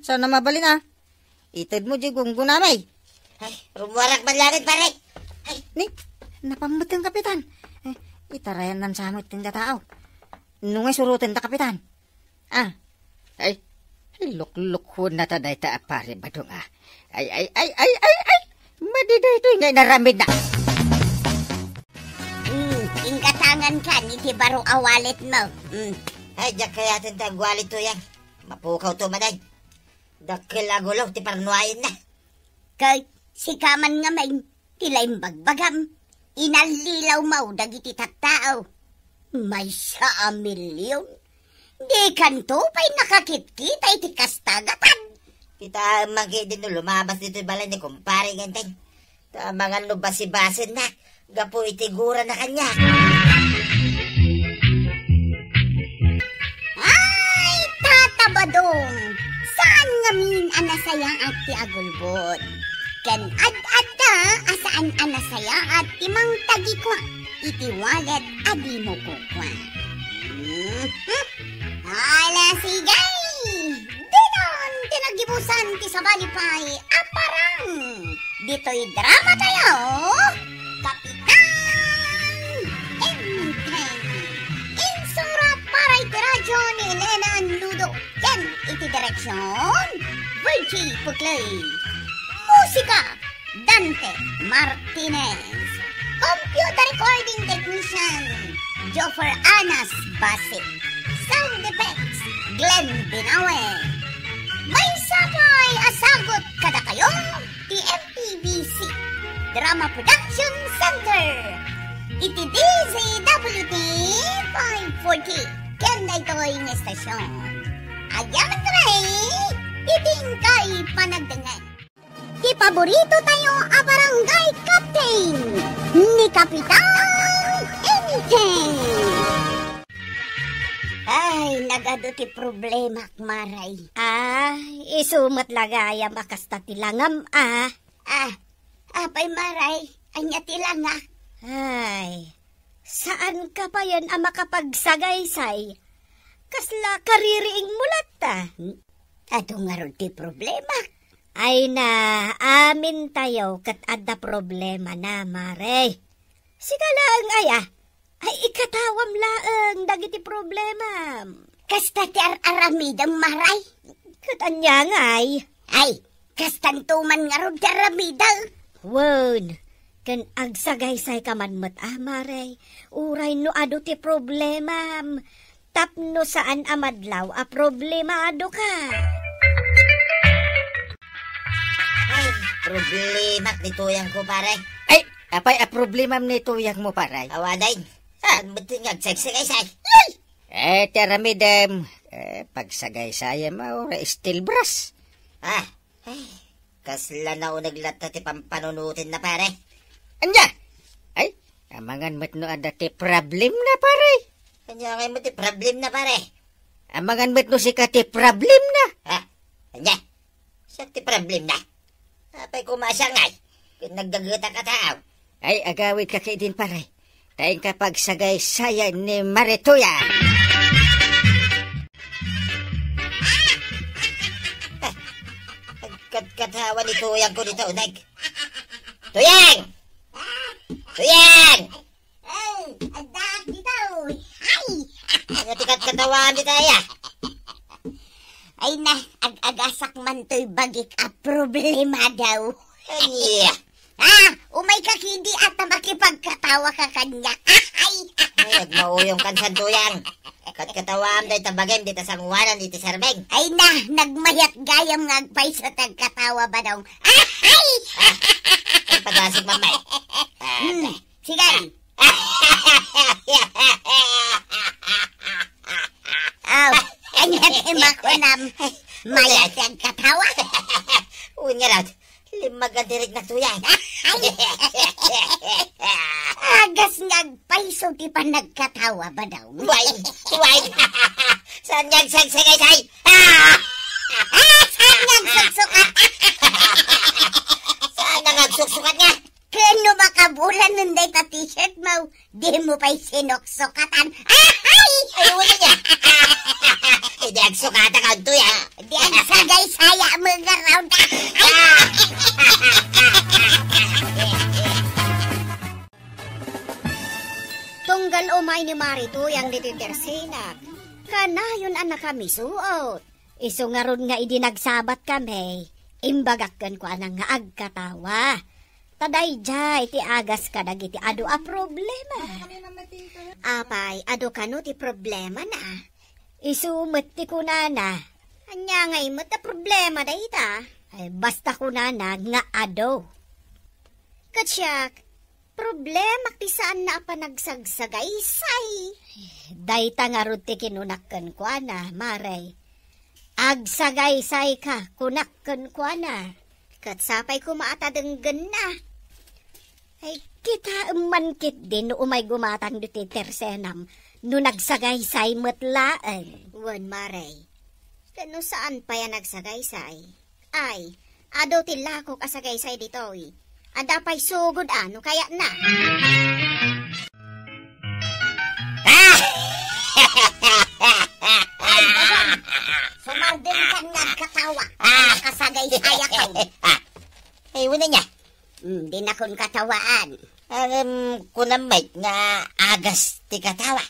Sana mabalin ah. Itid mo di gunggunamay. Ay, rumuwarak man langit pare. Ay, Ni, napamut kang kapitan. Itarayan nan samot ting tao. Nungay surutin ta kapitan. Ay, luk-luk ho na taday ta apari badong ah. Ay. Madiday ito ngay naramid na. Ingkatangan ka ni ti baro awalit mo. ay, diyak kaya tintag walit to yan. Mapukaw to maday. Dakil agulo, ti parnuayin na. Kay sikaman nga may tilaym bagbagam. Inalilaw mo dagiti tattao. May sa milyon. Di kanto pa'y nakakitkita iti kastagatan. Kita mangki din no, lumabas dito balay ni kumpare ngenteng. Ta mga no basi-basin na. Gapo itigura na kanya. Ay, tatabadong. Saan ngamin anasayang at ti agulbod? Ken ad-adda asaan anasaya at timang tagikwa. Iti wallet adi mo kukwa. Ala sigay! Dinon tinagibusan ti sabalipay aparang. Dito'y drama tayo. Kapitan Enteng. Insurat para iti radyo ni Elena Ludo. Yan iti direksyon Virgie Puclay. Musika Dante Martinez. Computer recording technician Joffer Anas Basit. Sound effects Glenn Binawe. May sapay asagot kada kayo TMPBC Drama Production Center. Iti DZWT 540 kenda ito'y ng estasyon. Ayaman ka rin itingkay panagdangan. Di paborito tayo a barangay captain ni Kapitan Enteng. Ay, nagado ti problema maray. Isumat lagaya makasta tilangam Apay maray, anya tilanga. Ay, saan ka pa yan ang makapagsagaysay? Kasla kaririing mulat ta. Ato nga ron ti problema. Ay na, amin tayo kat adda problema na, Mare. Sigalaang ay ikatawam laang dagiti problema. Kasta ti aramidang maray. Katanya ngay. Ay, kastantuman nga ron ti aramidang. Won, kan agsagaysay ka man mat Mare. Uray no ado ti problema. Tapno saan amadlaw a problemado ka. Problema ni tuyang ko, pare. Ay, apay a problema ni tuyang mo, paray. Awaday. Saan ba't yung nagsagsagasay? Tiramidem, pagsagaysaya mo, steel brass. Kasla na o naglata ti pampanunutin na, pare. Anya? Ay, amangan mo't no ada ti problem na, paray. Kanya ngayon mo ti problem na, pare. Amangan mo't no si ka ti problem na. Anya? Siya ti problem na. Apay kumasya ngay. Pinagdagita ka tao. Ay, agawid ka kay din, paray. Tayong kapag sagay-saya ni Marituya. Katawa ni tuyang ko dito, unag. Tuyang! Tuyang! Ay, adak dito. Ay! Ano tikat katawaan di tayo? Ay na, ag-agasak man to'y bagik a problema daw. Anya? Umay ka hindi at makipagkatawa ka kanya. Ay! Nagmauyong kansan tuyang. Katawaan dahi tabagay, di tasangwanan, di tasarbeng. Ay na, nagmayat gayam ngagpay sa tagkatawa ba daw. Ay! Ay, padasig mamay. Sige. Kanya timakunam. Mayat ang katawa. Unya raw, limag ang dirig na tuyang. Agas ngagpaiso di pa nagkatawa ba daw? Why? Saan niyang sagsagaysay? Saan nagsugsukat? Saan na nagsusukat niya? Kano makabulan nun day ta t-shirt mo? Di mo pa'y sinuksukatan. Ay! Ay, wala niya. Hindi ang sukata ka ang tuyang. Di ang sagay-saya mo nga raw na. Tunggal umay ni Marito yang dititersinak. Kanayon anak kami suot. Iso nga ron nga idinagsabat kami. Imbagakkan ko anang nga agkatawa. Taday jay ti agas ka dagiti ado a problema. Apay, ado kano ti problema na. Isumet ti kunana. Anya nga imot na problema da ita. Ay basta kunana nga ado. Katsyak, problema ti saan na pa nagsagsagaysay. Dayta nga rod ti kinunakken ko na, Maray. Agsagaysay ka, kunakken ko na. Katsapay kumaatadenggen na. Ay, kita mankit din no umay gumatang duti tersenam no nagsagaysay matlaan. Wan, Maray. Kano saan pa yan nagsagaysay? Ay, ado tilako kasagaysay dito eh. Anda pa'y sugod ano kaya na. Ay, bagan. Sumardin kang nagkatawa. Nakasagaysay ako. Ay, wala niya. Di na kon katawaan. Kunamay nga agas ti katawa.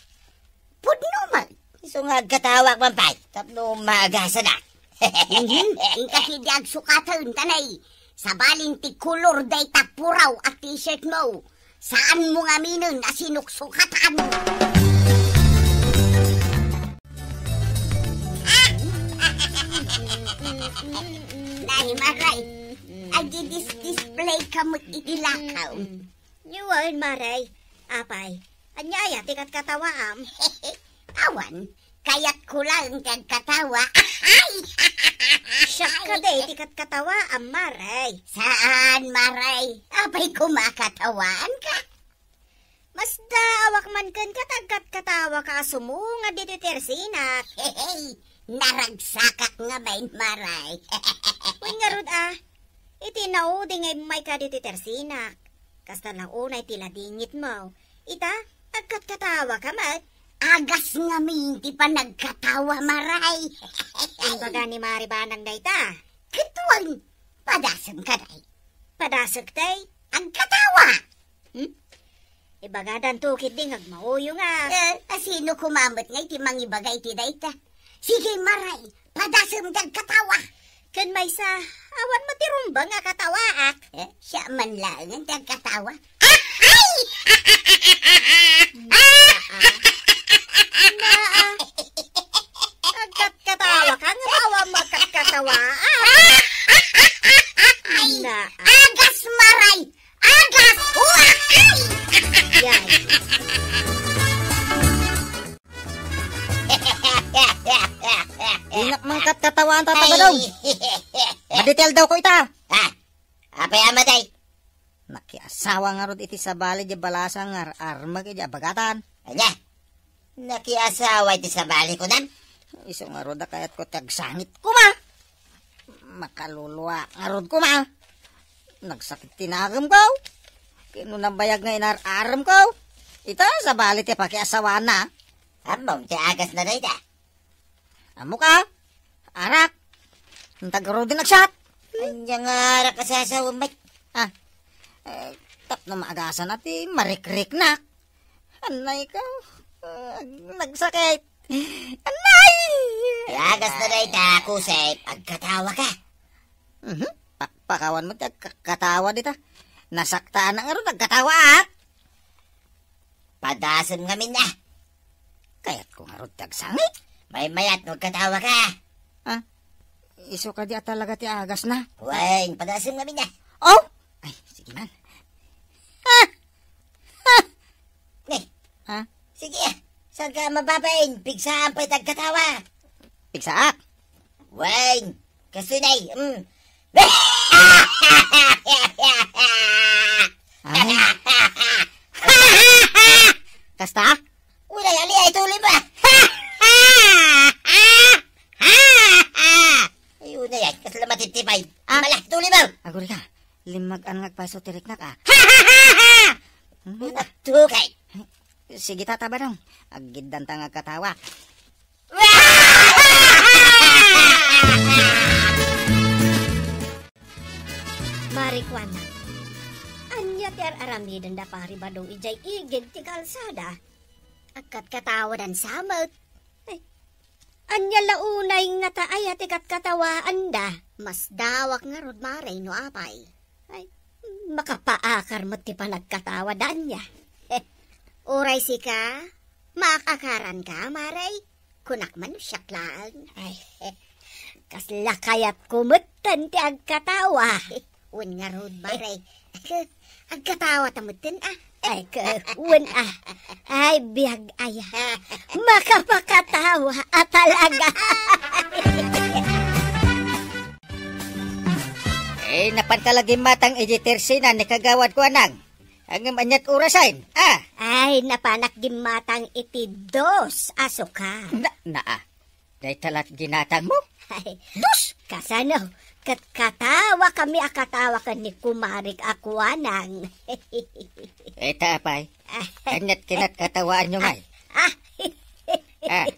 Pudno man. Iso nga katawa mampay. Tapno maagasa na. Ang kahidyag sukatan tanay. Sa baling ti kulor day tapuraw at t-shirt mo. Saan mo nga minin na sinuksukatan mo? Nahi, Maray. Agi-display ka mo't itilakaw. Yuwan, Maray. Apay, anyaya tikat katawaam. Awan, kaya't ko lang kagkatawa. Siya ka day tikat katawaam, Maray. Saan, Maray? Apay kumakatawaan ka? Mas daawak man kan katagkat katawa ka sumunga dito tersinak. Hey, naragsakak nga bain, Maray. Uy nga rod itinaw di ngay may ka dito tersinak. Kasta lang unay tila dingit mo. Ita, agkat katawa ka mat. Agas nga minti pa nagkatawa, Maray. Ang baga ni Maribanang dayta. Katuwang, padasam ka day. Padasag tay. Ang katawa! Ibagadan tukit ding agmauyo nga. Sino kumamot nga iti mangibagay ti dayta? Sige, Maray, padasam kang katawa. Kan may sa awan mo tirumba nga katawaak. Siya man lang ang katawa. Agkat katawa ka nga awan mo katawaak. Agas, Maray! Agas! Yan. Inak mangkat katawaan tataba daw. Maditel daw ko ita. Apay amaday. Nakiasawa nga rod iti sa bali di balasang armag iti abagatan. Anya, nakiasawa iti sa bali ko nan. Iso nga rod kayat ko tagsangit ko ma. Makaluluwa nga rod ko ma. Nagsakit tinagam ko. Kinunambayag nga inaram ko. Ita sa bali ti pakiasawa na. Amom, ti agas na day da. Amo ka? Arak. Ang tagaro din nagsat. Anya nga rakasasawa may. Tap na maagasan natin, marik-rik na. Anay ka, nagsakit. Anay! Ti agas na day da, kusay, pagkatawa ka. Pakawan mo, katawa dita. Nasaktaan na nga rin, nagkatawa Padasam nga min na. Kaya't ko nga rin tagsangit. May mayat nagkatawa ka. Iso ka di at talaga ti agas na. Weng, padasam nga min na. Oh! Ay, sige man. Sige, saan ka mababain? Pigsaan pa'y tagkatawa. Pigsaak. Weng, kasunay. Ay. Kasta? Ulay, ali ay tuloy ba? Ayun na yan, kasala matitipay. Malah, tuloy ba? Aguri ka. Limag ang nagpaso tirik na ka. Tukay. Sige tataba dong. Agiddan ta nga katawa. Marikwana. Anya ti aramidan da pari badong ijay igid ti kalsada. Agkat katawa dan samot. Anya launay nga taaya ti katkatawaan da. Mas dawak nga rod maray no apay. Ay, makapaakar mo ti panagkatawa dan niya. Uray si ka, makakaran ka, maray. Kunak man siya lang. Ay, kasla kayat kumutan ti agkatawa. Un nga rod, maray. Ang katawa tamutin Ay, kawan Ay, biyag aya. Makapakatawa talaga. Napan ka lagi matang ejitersina ni kagawad ko anang. Ang anyat orasain. Ay, napanak gimatang iti 2 asuka. Day talat ginatang mo? Ay, kasano? Katawa kami akatawa ka ni kumarik akwanang. Eta apay. Anyat kinat katawaan nyo ngay. Ay,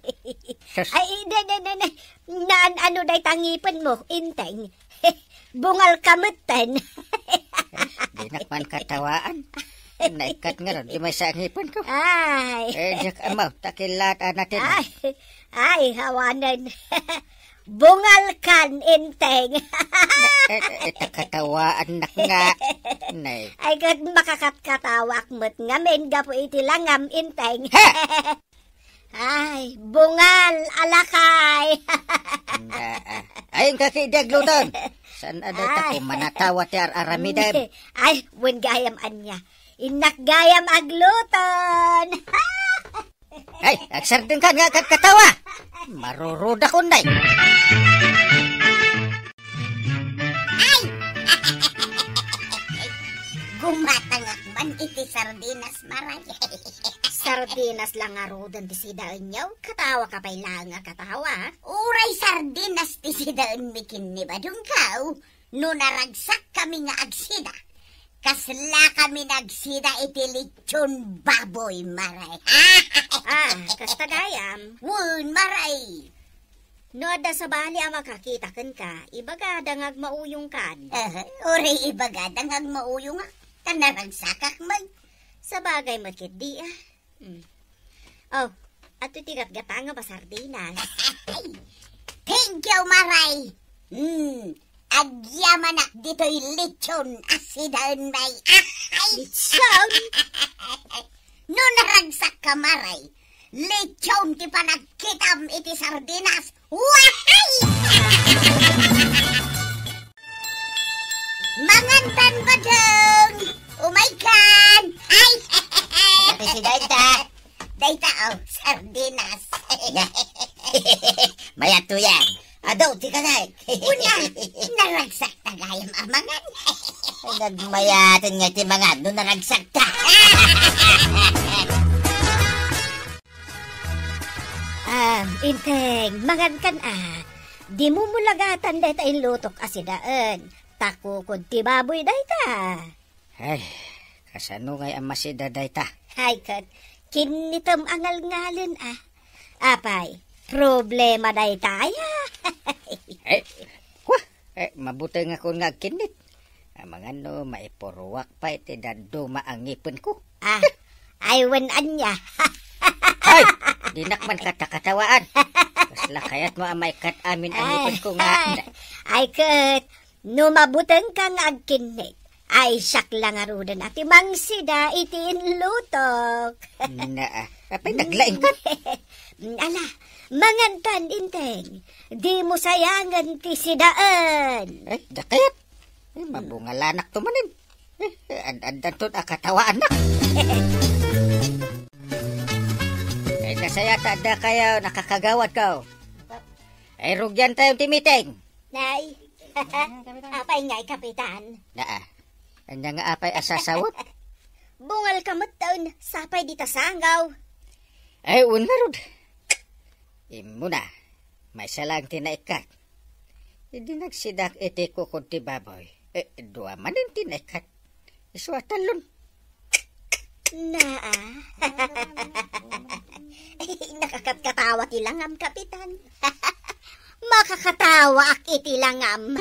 ano day tangipan mo, inteng. Bungal kamutan. Di nakman katawaan. Naikat nga ron, di may sangipan ko. Ay. Diyak amaw, takilata natin. Ay, hawanan. Bungal kan, inteng. Katawaan nak nga. Ay, kat makakatkatawak mo't nga men gapo iti langam, inteng. Ay, bungal, alakay. Ay, kakidag luton. Saan aday tako manatawa ti araramidem? Ay, wen gayam anya. Inak gayam agluton. Ay, agsardin ka nga katawa. Maruruda ko nay. Gumatangak man iti sardinas maray. Sardinas lang arudan ti sidaan nyaw. Katawa ka pa'y lang nga katawa. Uray sardinas ti sidaan mikin ni badong kaw. No naragsak kami nga agsida. Kasla kami nagsida iti lechon baboy maray. Kasta gayam. Wun maray. No ada sa bali ang makakita kan ka. Ibaga dangag mauyong kan. Uray ibaga dangag mauyong nga. Kanaragsakak man. Sa bagay makit di Oh, ato tigat gata nga ba sardinas? Thank you, maray. Agyamanak dito'y lechon asidan may. Lechon? No naragsak ka, maray. Lechon ti panagkitam iti sardinas. Wahay! Mangantan ba dong? Umaikan! Ay! Ate si Daita. Daita, sardinas. Mayato yan. Adaw, ti kanay. Una, naragsak ta gayam amangan. Nagmayatan nga ti mga no naragsak ta. Inteng, mangan kan Di mo mulagatan dayta lutok asidaan. Takukod ti baboy dayta. Ay, kasano ngay ang masida dayta? Hay kat, kinitam angal ngalin Apay, problema dayta Mabuti nga kung nagkinit. Mga no, maipuruwak pa iti dado maangipin ko. Aywan anya. Ay, dinakman katakatawaan. Kasla kayat mo amay kat amin angipin ko nga. Ay kat, no mabutang kang agkinit. Ay sak lang arudan ati mangsida iti inlutok. Apay naglaing ka. Ala, mangantan inteng. Di mo sayangan ti sidaan. Ay, dakayat. Mabungalanak tumanin. Andan to akatawaan na. Ay, nasayata da kayo, nakakagawad ka. Ay, rugyan tayong timiting. Nay, apay nga'y kapitan. Anya nga apay asasawot? Bungal kamot taon, sapay di tasanggaw. Ay, unarod. Imo na, may salang tinaikat. Hindi nagsidak iti kukod ti baboy. Dua manin tinaikat. Iswatalon. Nakakatkatawa ti langam, kapitan. Makakatawa ak iti langam.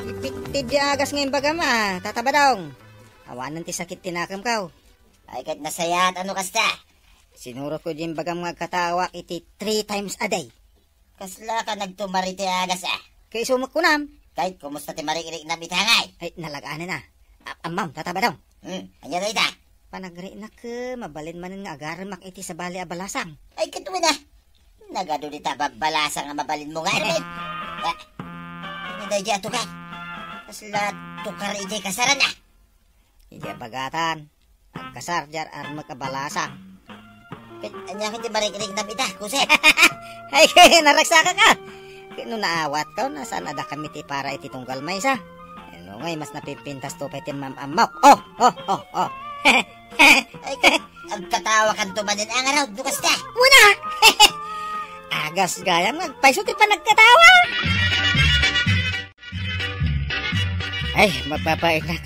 Ipitid di agas ngayon bagama, tatabadong. Awanan ti sakit tinakam kaw. Ay kat nasayat ano kasta. Sinuro ko din bagam nga katawak iti 3 times a day. Kasla ka nagtumari ti agas Kay sumak ko nam. Kahit kumusta ti marikirik na bitangay. Ay, nalagaanin na. Amam, tatabadong. Anya na ita. Panagri na ka, mabalin manin nga agaramak iti sa bali abalasang. Ay katuwa na. Nagado di ta babalasang nga mabalin mo nga. Hindi dyan ato ka. Kasla tukar iti kasaran na. Hindi bagatan. Agkasarjar ar magkabalasang. Anya hindi marikinig na ita, kuse. Ay, naragsaka ka. Kino naawat ka, nasaan ada kami ti para iti tunggal may sa. Ano ngay, mas napipintas to peti mamamaw. Oh. Ay, agkatawa kan tumanin ang araw, dukas na. Una! Agas gayam, nagpaiso ti pa nagkatawa. Ay, mapapainak.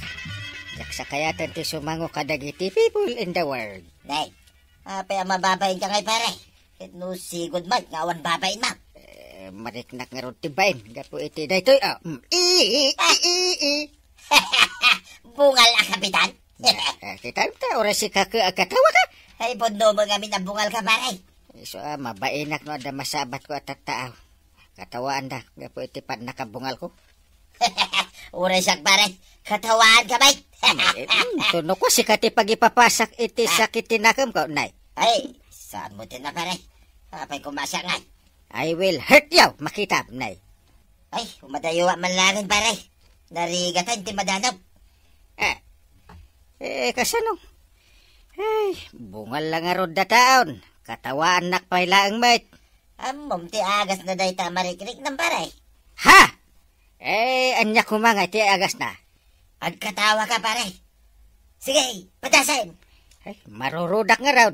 Yaksa kaya ti sumango kadagiti people in the world. Nay, apa ang mababayin ka ngay pare? No sigod man, ngawan babayin ma. Mariknak nga ron tibain. Gapo iti daytoy. Bungal na, kapitan. Kita oras si kaka agkatawa ka. Ay, bondo mo ngamin na bungal ka pare. So, mabainak no ada masabat ko at tao. Katawaan da. Gapo iti pan nakabungal ko. Uray siyak pare, katawaan ka bay. Tuno ko si kati pag ipapasak iti sakit tinakam ko, nay. Ay, saan mo tin na pare? Apay kumasya nga. I will hurt you, makita, nay. Ay, umadayo man langin pare. Narigatan ti madanap. Kasano? Ay, bungal lang nga rod da taon. Katawaan nakpailaang mate. Amom ti agas na day ta marikinig ng pare. Ha! Anya kumanga ti agas na. Agkatawa ka pare. Sige, patasin. Ay, marurudak nga raw.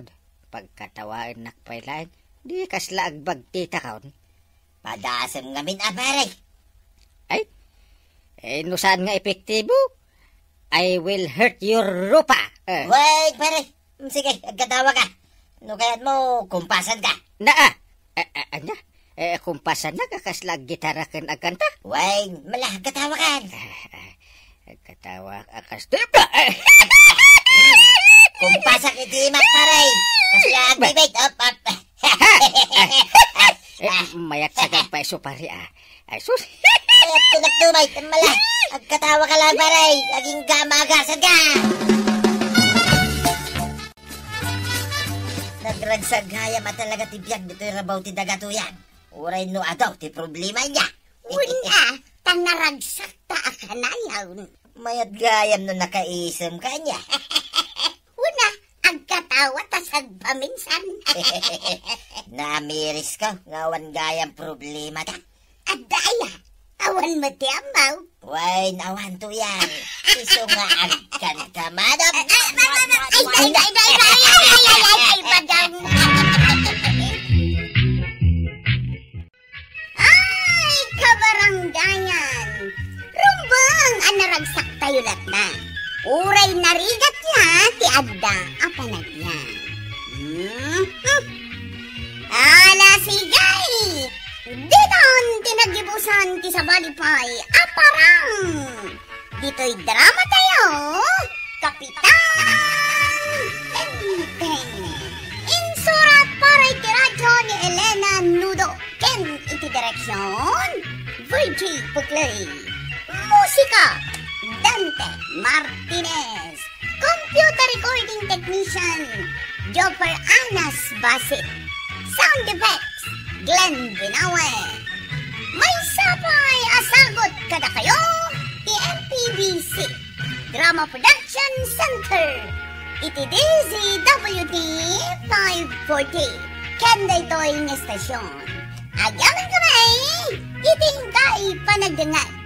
Pagkatawaan nakpailaang, di kasla agbag tita kaon. Padasam ngamin pare. Ay, saan nga epektibo? I will hurt your rupa. Wait, pare. Sige, agkatawa ka. No kaya't mo, kumpasan ka. Anya? Kumpasan na kakaslag gitara kan agkanta? Wait, malah agkatawa ka. Agkatawa akas tiba. Kumpasak itimak, pare. Kaslag, wait, up. Mayat sa gagpaiso pare Ay, sus. Ay, tinagtumay, malah. Agkatawa ka lang, pare. Laging gamagasan ka. Nagragsag haya matalaga ti biyag dito yung rabaw ti dagatuyan. Uray no adaw ti problema niya. Una, tanaragsak ta akanayaw. Mayat gayam no nakaisem ka niya. Una, agkatawa ta sagpaminsan. Namiris ka, ngawan gayam problema ta. Adaya, awan mo ti amaw. Way, nawan to yan. Iso nga agkan ka, madam. Ay, madam. Ay, kabaranggayan. Rumbang, anaragsak tayo lat na. Uray narigat niya, ti adda, apanag niya. Ala, sigay. Diton, tinagibusan ti sa balipay, aparang. Dito'y drama tayo, Kapitan Tenteng. Insurat para iti radyo ni Elena Nudo. Ken iti direksyon, Virgie Puclay. Musika, Dante Martinez. Computer recording technician, Jopper Anas Basit. Sound effects, Glenn Binawe. May sapay asagot kada kayo, MPBC Drama Production Center. Iti DZWD 540. Kanda ito'y estasyon. Agaman kami, itingkay panagdangan.